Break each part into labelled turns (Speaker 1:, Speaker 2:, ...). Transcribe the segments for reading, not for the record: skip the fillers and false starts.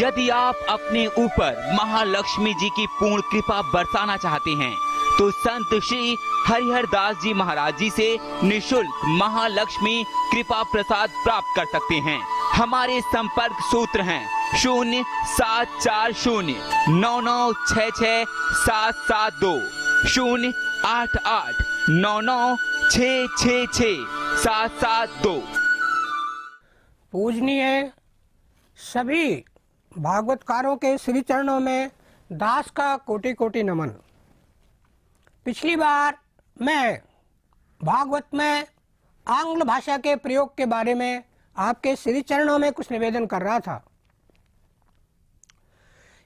Speaker 1: यदि आप अपने ऊपर महालक्ष्मी जी की पूर्ण कृपा बरसाना चाहते हैं तो संत श्री हरिहर दास जी महाराज जी से निशुल्क महालक्ष्मी कृपा प्रसाद प्राप्त कर सकते हैं। हमारे संपर्क सूत्र हैं 074099666772, 08899666772।
Speaker 2: पूजनीय सभी भागवतकारों के श्री चरणों में दास का कोटि कोटि नमन। पिछली बार मैं भागवत में आंग्ल भाषा के प्रयोग के बारे में आपके श्री चरणों में कुछ निवेदन कर रहा था।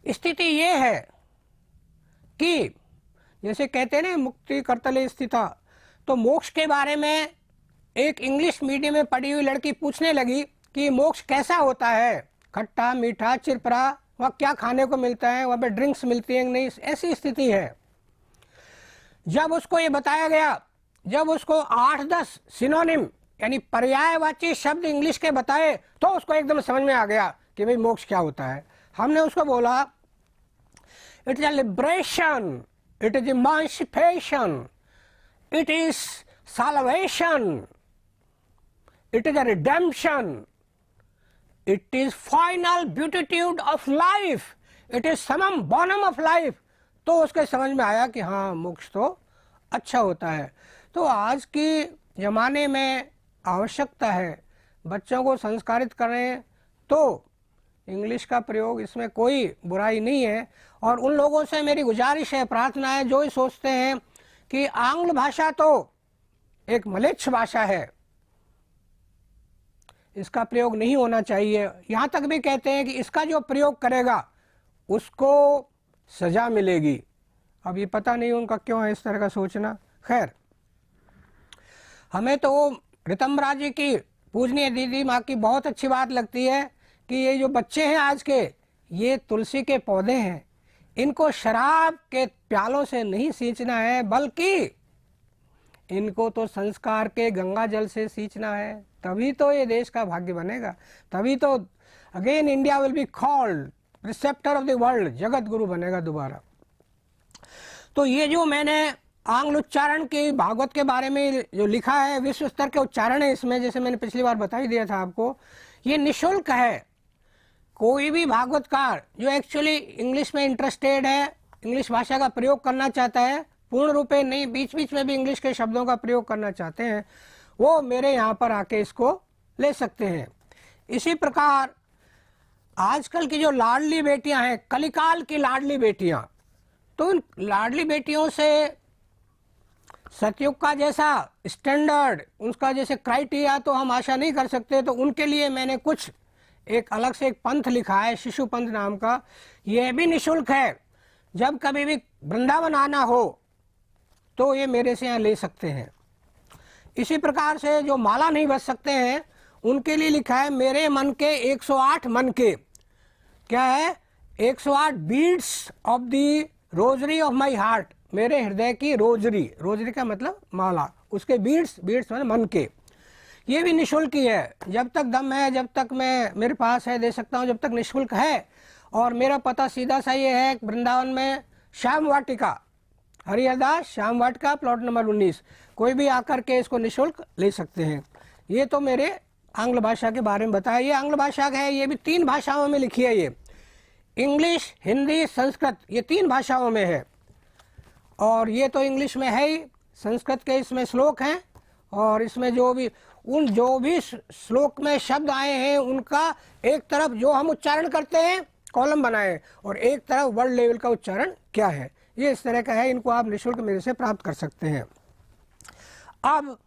Speaker 2: स्थिति ये है कि जैसे कहते हैं ना मुक्ति करतले स्थिता, तो मोक्ष के बारे में एक इंग्लिश मीडियम में पढ़ी हुई लड़की पूछने लगी कि मोक्ष कैसा होता है, खट्टा मीठा चिरपरा, वहाँ क्या खाने को मिलता है, वहाँ पे ड्रिंक्स मिलती हैं नहीं, ऐसी स्थिति है। जब उसको ये बताया गया, जब उसको 8-10 सिनोनिम यानी पर्यायवाची शब्द इंग्लिश के बताए तो उसको एकदम समझ में आ गया कि भाई मोक्ष क्या होता है। हमने उसको बोला it is a liberation, it is emancipation, it is salvation, it is a redemption, it is final beatitude of life, it is summum bonum of life। तो उसके समझ में आया कि हाँ मोक्ष तो अच्छा होता है। तो आज की ज़माने में आवश्यकता है बच्चों को संस्कारित करें, तो इंग्लिश का प्रयोग इसमें कोई बुराई नहीं है। और उन लोगों से मेरी गुजारिश है, प्रार्थना है, जो ही सोचते हैं कि आंग्ल भाषा तो एक म्लेच्छ भाषा है, इसका प्रयोग नहीं होना चाहिए, यहाँ तक भी कहते हैं कि इसका जो प्रयोग करेगा उसको सजा मिलेगी। अब ये पता नहीं उनका क्यों है इस तरह का सोचना। खैर, हमें तो ऋतम्बरा जी की पूजनीय दीदी माँ की बहुत अच्छी बात लगती है कि ये जो बच्चे हैं आज के, ये तुलसी के पौधे हैं, इनको शराब के प्यालों से नहीं सींचना है, बल्कि इनको तो संस्कार के गंगा जल से सींचना है। तभी तो ये देश का भाग्य बनेगा, तभी तो again India will be called preceptor of the world, Jagat Guru बनेगा दोबारा। तो ये जो मैंने आंग्ल उच्चारण के भागवत के बारे में जो लिखा है, विश्व स्तर के उच्चारण है इसमें, जैसे मैंने पिछली बार बता ही दिया था आपको, ये निःशुल्क है। कोई भी भागवतकार जो एक्चुअली इंग्लिश में इंटरेस्टेड है, इंग्लिश भाषा का प्रयोग करना चाहता है, पूर्ण रूपे नहीं बीच बीच में भी इंग्लिश के शब्दों का प्रयोग करना चाहते हैं, वो मेरे यहाँ पर आके इसको ले सकते हैं। इसी प्रकार आजकल की जो लाडली बेटियां हैं, कलिकाल की लाडली बेटियां, तो उन लाडली बेटियों से सतयुग का जैसा स्टैंडर्ड, उसका जैसे क्राइटेरिया तो हम आशा नहीं कर सकते। तो उनके लिए मैंने कुछ एक अलग से एक पंथ लिखा है, शिशु पंथ नाम का। यह भी निःशुल्क है। जब कभी भी वृंदावन आना हो तो ये मेरे से यहाँ ले सकते हैं। इसी प्रकार से जो माला नहीं बच सकते हैं उनके लिए लिखा है मेरे मन के 108 मन के, क्या है, 108 beads of the rosary of my heart, मेरे हृदय की रोजरी, रोजरी का मतलब माला, उसके बीड्स, बीड्स मतलब मन के। ये भी निःशुल्क ही है। जब तक दम है, जब तक मैं मेरे पास है, दे सकता हूँ, जब तक निःशुल्क है। और मेरा पता सीधा सा ये है, वृंदावन में श्याम वाटिका, हरिहर दास श्याम वाटिका, प्लॉट नंबर 19, कोई भी आकर के इसको निःशुल्क ले सकते हैं। ये तो मेरे आंग्ल भाषा के बारे में बताया। ये आंग्ल भाषा है, ये भी 3 भाषाओं में लिखी है, ये इंग्लिश, हिंदी, संस्कृत, ये 3 भाषाओं में है। और ये तो इंग्लिश में है ही, संस्कृत के इसमें श्लोक हैं, और इसमें जो भी श्लोक में शब्द आए हैं उनका एक तरफ जो हम उच्चारण करते हैं कॉलम बनाए, और एक तरफ वर्ल्ड लेवल का उच्चारण क्या है, ये इस तरह का है। इनको आप निःशुल्क मेरे से प्राप्त कर सकते हैं। अब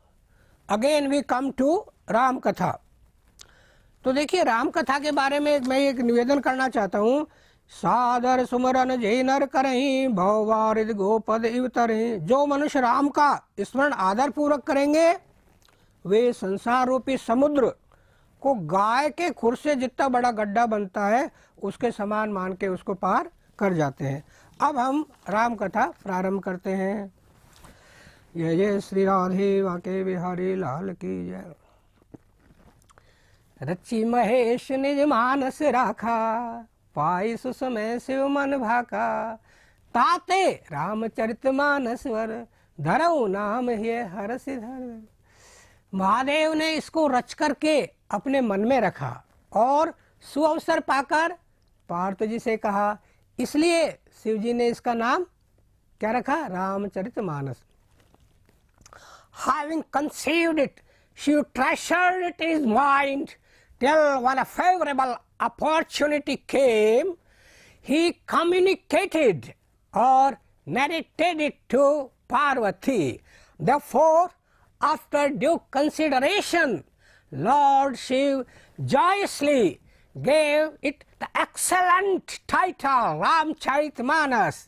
Speaker 2: again we come to Ram katha. तो देखिए, राम कथा के बारे में मैं एक निवेदन करना चाहता हूँ। सादर सुमरन जय नर करहीं, भववारिद गोपद इवतरहीं। जो मनुष्य राम का स्मरण आदर पूर्वक करेंगे वे संसार रूपी समुद्र को गाय के खुर से जितना बड़ा गड्ढा बनता है उसके समान मान के उसको पार कर जाते हैं। अब हम राम कथा प्रारंभ करते हैं। जय जय श्री राधे वाके बिहारी लाल की जय। रची महेश निज मानस राखा, पाई सुसमय शिव मन भाका, ताते रामचरितमानस वर, धरऊ नाम ये हर सिधर। महादेव ने इसको रच करके अपने मन में रखा और सुअवसर पाकर पार्थ जी से कहा, इसलिए शिव जी ने इसका नाम क्या रखा? Ramcharitmanas. Having conceived it, she treasured it in his mind till when a favorable opportunity came, he communicated or narrated it to Parvati. Therefore, after due consideration, Lord Shiv joyously gave it the excellent title Ramcharitmanas.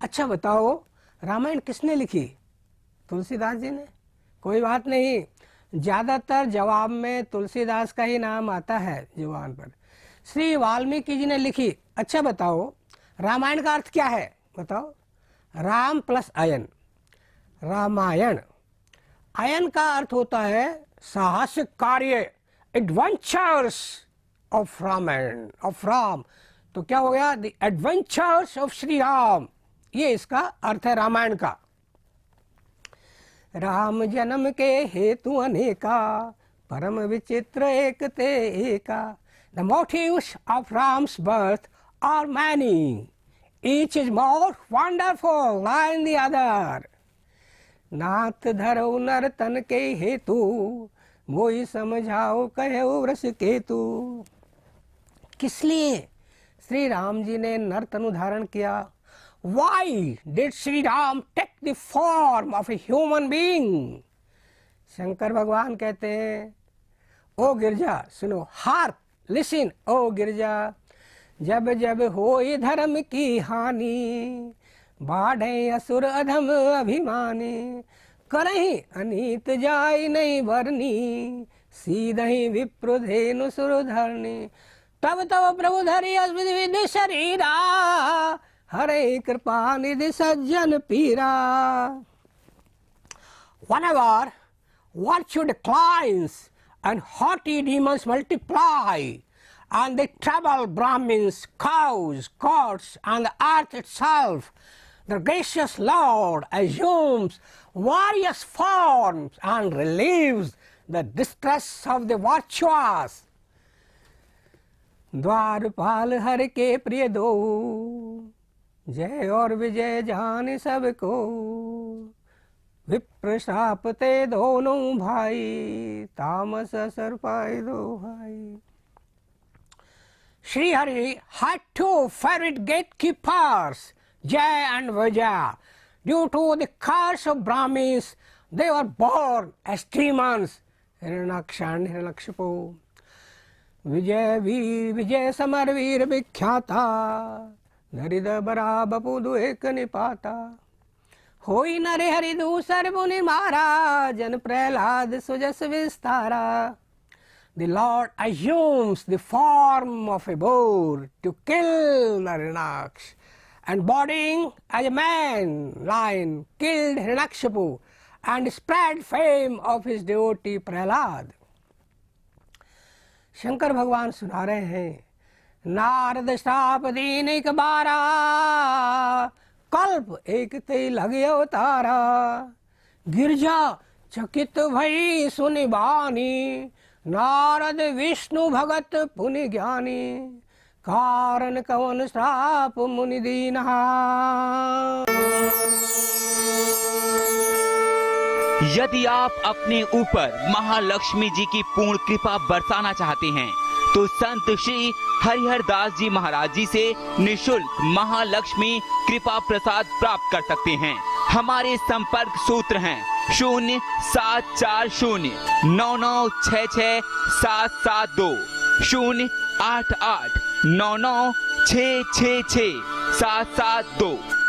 Speaker 2: अच्छा बताओ, रामायण किसने लिखी? तुलसीदास जी ने? कोई बात नहीं, ज़्यादातर जवाब में तुलसीदास का ही नाम आता है जुबान पर। श्री वाल्मीकि जी ने लिखी। अच्छा बताओ, रामायण का अर्थ क्या है? बताओ। राम प्लस अयन, रामायण। अयन का अर्थ होता है साहसिक कार्य, adventures of Ramayana, of Ram. तो क्या हो गया? The adventures of Shri Ram, ये इसका अर्थ है रामायण का। राम जन्म के हेतु अनेका, परम विचित्र एक ते एका। The motives of Ram's birth are many, each is more wonderful than the other. नाथ धरो नर तन के हेतु, मोई समझाओ कहो वृष केतु। किस लिए श्री राम जी ने नर तनु धारण किया? Why did Sri Ram take the form of a human being? Shankar भगवान कहते हैं, ओ गिरजा सुनो, हार्क लिसन ओ गिरजा, जब जब होई धर्म की हानि, बाढ़े असुर अधम अभिमानी, करही अनीत जाय नहीं बरनी, सीधहि विप्रुधेनु सुर धरनी। तब तब प्रभु धरि विधि शरीरा, हरे कृपा निधि सज्जन पीरा। Whenever virtue declines and haughty demons multiply, and they trouble Brahmins, cows, gods, and the earth itself, the gracious Lord assumes various forms and relieves the distress of the virtuous. द्वारपाल हर के प्रिय दो, जय और विजय जान सबको, विप्र श्राप ते दोनों भाई, तामस असर पाए दो भाई। Sri Hari had two favorite gatekeepers, Jay and Vijay. Due to the curse of Brahmins, they were born as demons, Hiranyaksha and Hiranyakashipu. विजय वीर विजय समर वीर विख्याता, नरिद बरा बपु दुएक निपाता। होई नरे हरि दूसर मुनि मारा, जन Prahlad Sujas Vistara. The Lord assumes the form of a boar to kill Hiranyaksh, and bodying as a man lion killed Hiranyakashipu and spread fame of his devotee Prahlad. Shankar भगवान सुना रहे हैं, नारद श्राप दीन एक बारा, कल्प एक ते लगे अवतारा। गिरजा चकित भई सुनि बानी, नारद विष्णु भगत पुनि ज्ञानी। कारण कवन श्राप मुनि दीन्हा।
Speaker 1: यदि आप अपने ऊपर महालक्ष्मी जी की पूर्ण कृपा बरसाना चाहते हैं तो संत श्री हरिहर दास जी महाराज जी से निशुल्क महालक्ष्मी कृपा प्रसाद प्राप्त कर सकते हैं। हमारे संपर्क सूत्र हैं 074099666772, 08899666772।